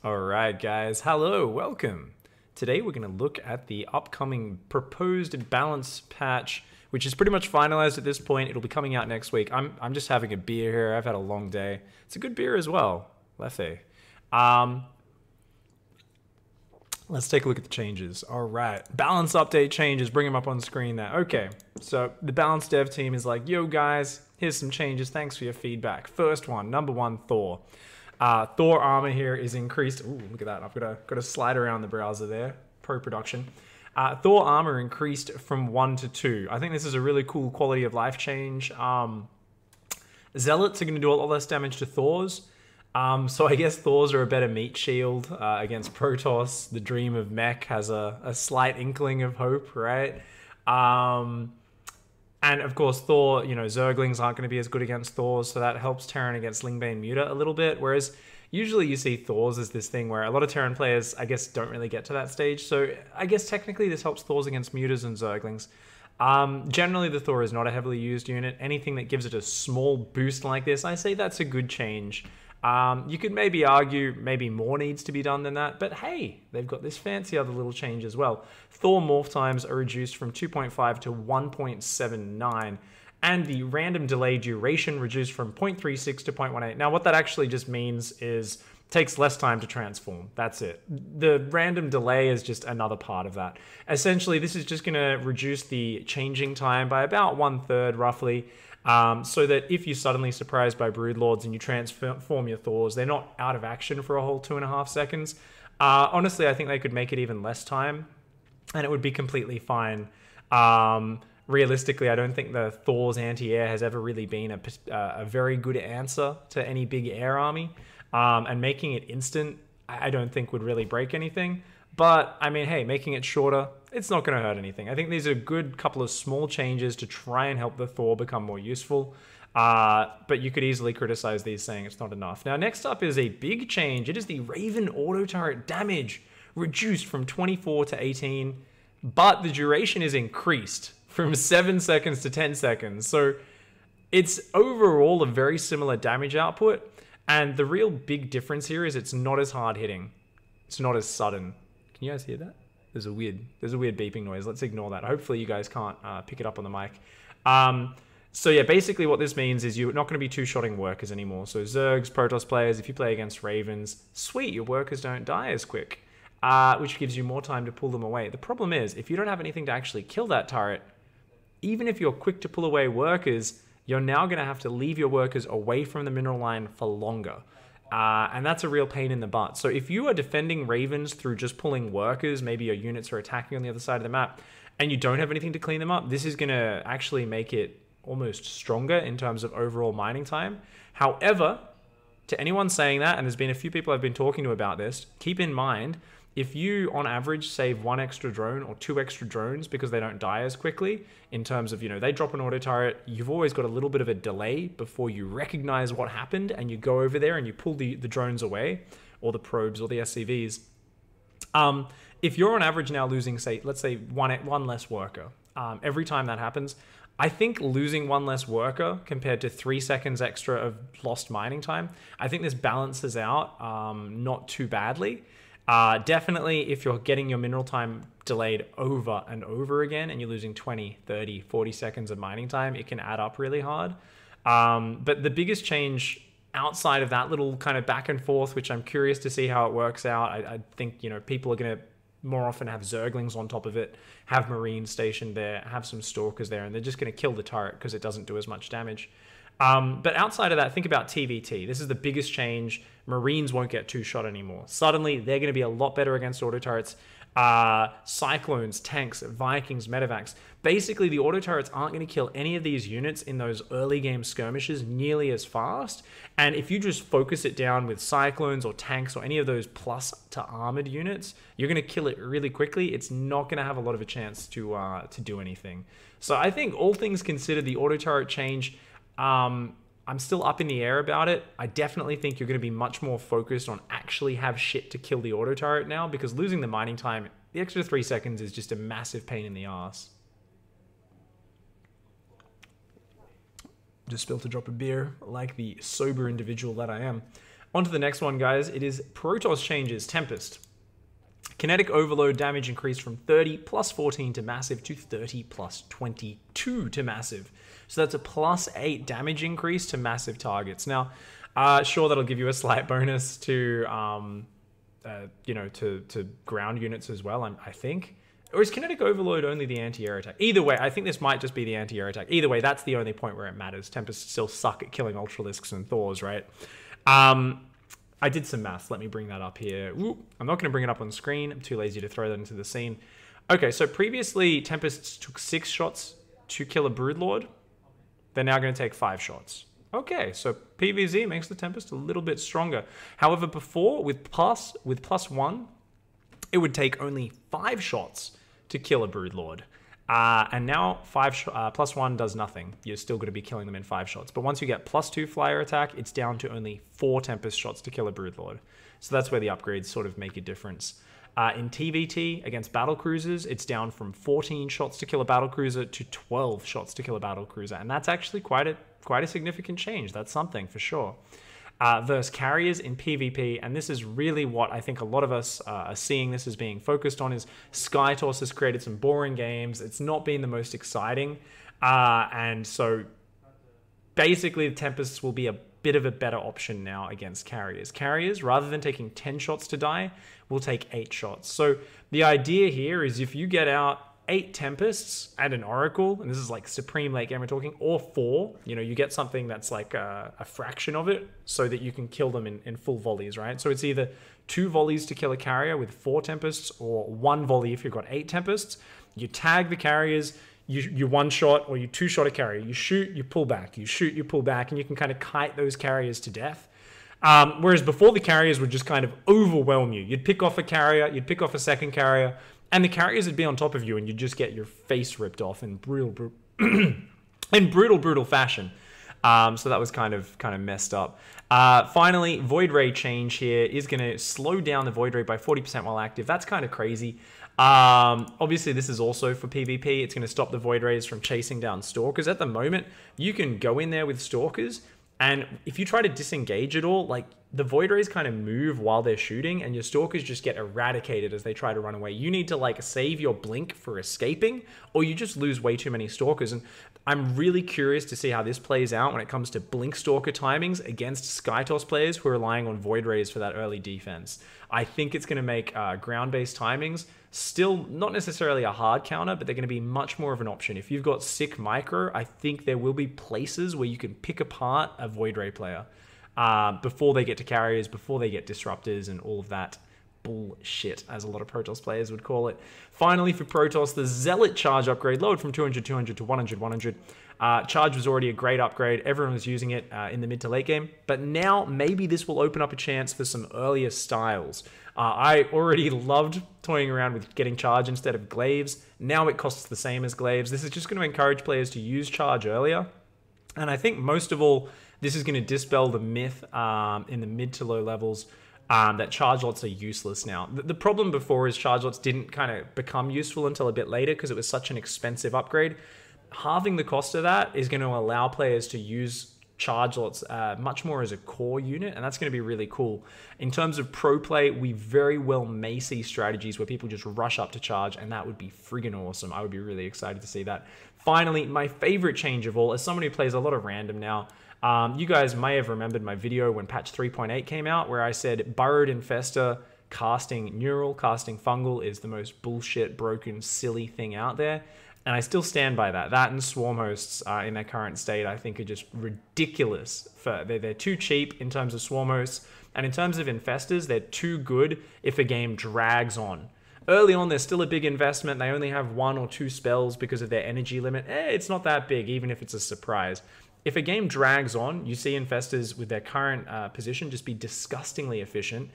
Alright guys, hello, welcome. Today we're going to look at the upcoming proposed balance patch, which is pretty much finalized at this point. It'll be coming out next week. I'm just having a beer here. I've had a long day. It's a good beer as well. Leffe. Let's take a look at the changes. Alright, balance update changes. Bring them up on screen there. Okay, so the balance dev team is like, yo guys, here's some changes. Thanks for your feedback. First one, number one, Thor. Thor armor here is increased. Ooh, look at that. I've got to slide around the browser there. Pro production. Thor armor increased from 1 to 2. I think this is a really cool quality of life change. Zealots are going to do a lot less damage to Thors. So I guess Thors are a better meat shield against Protoss. The dream of mech has a slight inkling of hope, right? And of course, Thor, Zerglings aren't going to be as good against Thors, so that helps Terran against Lingbane Muta a little bit. Whereas usually you see Thors as this thing where a lot of Terran players, I guess, don't really get to that stage. So I guess technically this helps Thors against Mutas and Zerglings. Generally, the Thor is not a heavily used unit. Anything that gives it a small boost like this, I say that's a good change. You could maybe argue maybe more needs to be done than that, but hey, they've got this fancy other little change as well. Thor morph times are reduced from 2.5 to 1.79, and the random delay duration reduced from 0.36 to 0.18. Now, what that actually just means is takes less time to transform. That's it. The random delay is just another part of that. Essentially, this is just going to reduce the changing time by about 1/3 roughly. So that if you're suddenly surprised by Broodlords and you transform your Thors, they're not out of action for a whole 2.5 seconds. Honestly, I think they could make it even less time, and it would be completely fine. Realistically, I don't think the Thor's anti-air has ever really been a very good answer to any big air army, and making it instant, I don't think would really break anything. But, I mean, hey, making it shorter, it's not going to hurt anything. I think these are a good couple of small changes to try and help the Thor become more useful. But you could easily criticize these saying it's not enough. Now, next up is a big change. It is the Raven auto turret damage reduced from 24 to 18, but the duration is increased from 7 seconds to 10 seconds. So it's overall a very similar damage output. And the real big difference here is it's not as hard hitting. It's not as sudden. Can you guys hear that? There's a weird beeping noise. Let's ignore that. Hopefully you guys can't pick it up on the mic. So yeah, basically what this means is you're not going to be two-shotting workers anymore. So Zergs, Protoss players, if you play against Ravens, sweet, your workers don't die as quick, which gives you more time to pull them away. The problem is, if you don't have anything to actually kill that turret, even if you're quick to pull away workers, you're now going to have to leave your workers away from the mineral line for longer. And that's a real pain in the butt. So if you are defending Ravens through just pulling workers, maybe your units are attacking on the other side of the map, and you don't have anything to clean them up, this is going to actually make it almost stronger in terms of overall mining time. However, to anyone saying that, and there's been a few people I've been talking to about this, keep in mind, if you, on average, save 1 extra drone or 2 extra drones because they don't die as quickly, in terms of, they drop an auto turret, you've always got a little bit of a delay before you recognize what happened and you go over there and you pull the drones away, or the probes or the SCVs. If you're on average now losing, say, let's say one less worker, every time that happens, I think losing 1 less worker compared to 3 seconds extra of lost mining time, I think this balances out not too badly. Definitely, if you're getting your mineral time delayed over and over again and you're losing 20, 30, 40 seconds of mining time, it can add up really hard. But the biggest change outside of that little kind of back and forth, which I'm curious to see how it works out, I think, people are going to more often have Zerglings on top of it, have Marines stationed there, have some Stalkers there, and they're just going to kill the turret because it doesn't do as much damage. But outside of that, think about TVT. This is the biggest change. Marines won't get two-shot anymore. Suddenly, they're going to be a lot better against auto turrets. Cyclones, tanks, Vikings, medevacs. Basically, the auto turrets aren't going to kill any of these units in those early game skirmishes nearly as fast. And if you just focus it down with Cyclones or tanks or any of those plus to armored units, you're going to kill it really quickly. It's not going to have a lot of a chance to do anything. So I think all things considered, the auto turret change, I'm still up in the air about it. I definitely think you're going to be much more focused on actually have shit to kill the auto turret now, because losing the mining time, the extra 3 seconds is just a massive pain in the ass. Just spilled a drop of beer like the sober individual that I am. On to the next one, guys. It is Protoss changes, Tempest. Kinetic overload damage increased from 30 plus 14 to massive to 30 plus 22 to massive. So that's a plus 8 damage increase to massive targets. Now, sure, that'll give you a slight bonus to, to ground units as well, I think. Or is kinetic overload only the anti-air attack? Either way, I think this might just be the anti-air attack. Either way, that's the only point where it matters. Tempests still suck at killing Ultralisks and Thors, right? I did some maths. Let me bring that up here. Ooh, I'm not going to bring it up on screen. I'm too lazy to throw that into the scene. Okay, so previously, Tempests took 6 shots to kill a Broodlord. They're now going to take 5 shots. Okay, so PvZ makes the Tempest a little bit stronger. However, before, with plus 1, it would take only 5 shots to kill a Broodlord. And now plus 1 does nothing. You're still going to be killing them in 5 shots. But once you get plus 2 flyer attack, it's down to only 4 Tempest shots to kill a Broodlord. So that's where the upgrades sort of make a difference. In TVT against battlecruisers, it's down from 14 shots to kill a battlecruiser to 12 shots to kill a battlecruiser. And that's actually quite a significant change. That's something for sure. Versus carriers in PvP, and this is really what I think a lot of us are seeing this as being focused on, is SkyToss has created some boring games. It's not been the most exciting, and so basically the Tempests will be a bit of a better option now against carriers. Carriers, rather than taking 10 shots to die, will take 8 shots. So the idea here is if you get out 8 Tempests and an Oracle, and this is like Supreme late game we're talking, or 4, you get something that's like a fraction of it so that you can kill them in full volleys, right? So it's either 2 volleys to kill a carrier with 4 Tempests, or 1 volley if you've got 8 Tempests. You tag the carriers, you one shot or you 2 shot a carrier. You shoot, you pull back, you shoot, you pull back, and you can kind of kite those carriers to death. Whereas before, the carriers would just kind of overwhelm you. You'd pick off a carrier, you'd pick off a second carrier, and the carriers would be on top of you, and you'd just get your face ripped off in brutal fashion. So that was kind of messed up. Finally, Void Ray change here is going to slow down the Void Ray by 40% while active. That's kind of crazy. Obviously, this is also for PvP. It's going to stop the Void Rays from chasing down Stalkers. At the moment, you can go in there with Stalkers, and if you try to disengage at all, like, the Void Rays kind of move while they're shooting, and your Stalkers just get eradicated as they try to run away. You need to, like, save your blink for escaping, or you just lose way too many Stalkers. And I'm really curious to see how this plays out when it comes to blink Stalker timings against SkyToss players who are relying on Void Rays for that early defense. I think it's going to make ground-based timings still not necessarily a hard counter, but they're going to be much more of an option. If you've got sick micro, I think there will be places where you can pick apart a Void Ray player before they get to carriers, before they get disruptors and all of that bullshit, as a lot of Protoss players would call it. Finally, for Protoss, the Zealot charge upgrade lowered from 200, 200 to 100, 100. Charge was already a great upgrade. Everyone was using it in the mid to late game, but now maybe this will open up a chance for some earlier styles. I already loved toying around with getting charge instead of glaives. Now it costs the same as glaives. This is just going to encourage players to use charge earlier. And I think most of all, this is going to dispel the myth in the mid to low levels that charge lots are useless now. The problem before is charge lots didn't kind of become useful until a bit later because it was such an expensive upgrade. Halving the cost of that is going to allow players to use charge lots much more as a core unit, and that's going to be really cool. In terms of pro play, we very well may see strategies where people just rush up to charge, and that would be friggin' awesome. I would be really excited to see that. Finally, my favorite change of all, as someone who plays a lot of random now, you guys may have remembered my video when patch 3.8 came out where I said burrowed infestor casting neural, casting fungal is the most bullshit, broken, silly thing out there. And I still stand by that. That and swarm hosts in their current state, I think, are just ridiculous. They're too cheap in terms of swarm hosts. And in terms of infestors, they're too good if a game drags on. Early on, there's still a big investment. They only have 1 or 2 spells because of their energy limit. It's not that big, even if it's a surprise. If a game drags on, you see infestors with their current position just be disgustingly efficient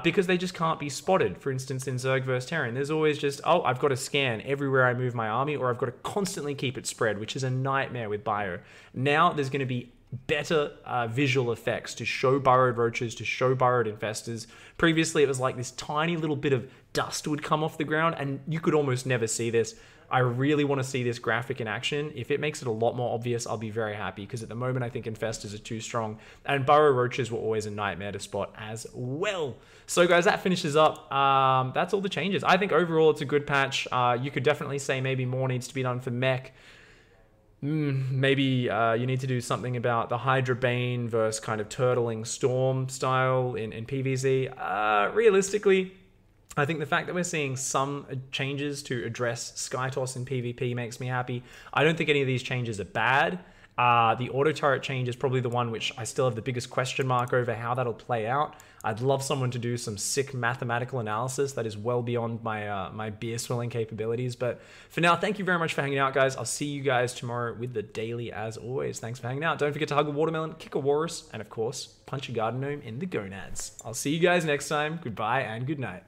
because they just can't be spotted. For instance, in Zerg vs. Terran, there's always just, oh, I've got to scan everywhere I move my army, or I've got to constantly keep it spread, which is a nightmare with Bio. Now there's going to be better visual effects to show burrowed roaches, to show burrowed infestors. Previously, it was like this tiny little bit of dust would come off the ground, and you could almost never see this. I really want to see this graphic in action. If it makes it a lot more obvious, I'll be very happy, because at the moment I think infestors are too strong, and burrow roaches were always a nightmare to spot as well. So guys, that finishes up. That's all the changes. I think overall it's a good patch. You could definitely say maybe more needs to be done for mech. Maybe you need to do something about the Hydra Bane versus kind of turtling storm style in PvZ. Realistically, I think the fact that we're seeing some changes to address Skytoss in PvP makes me happy. I don't think any of these changes are bad. The auto turret change is probably the one which I still have the biggest question mark over how that'll play out. I'd love someone to do some sick mathematical analysis that is well beyond my my beer swilling capabilities. But for now, thank you very much for hanging out, guys. I'll see you guys tomorrow with the daily as always. Thanks for hanging out. Don't forget to hug a watermelon, kick a walrus, and of course, punch a garden gnome in the gonads. I'll see you guys next time. Goodbye and good night.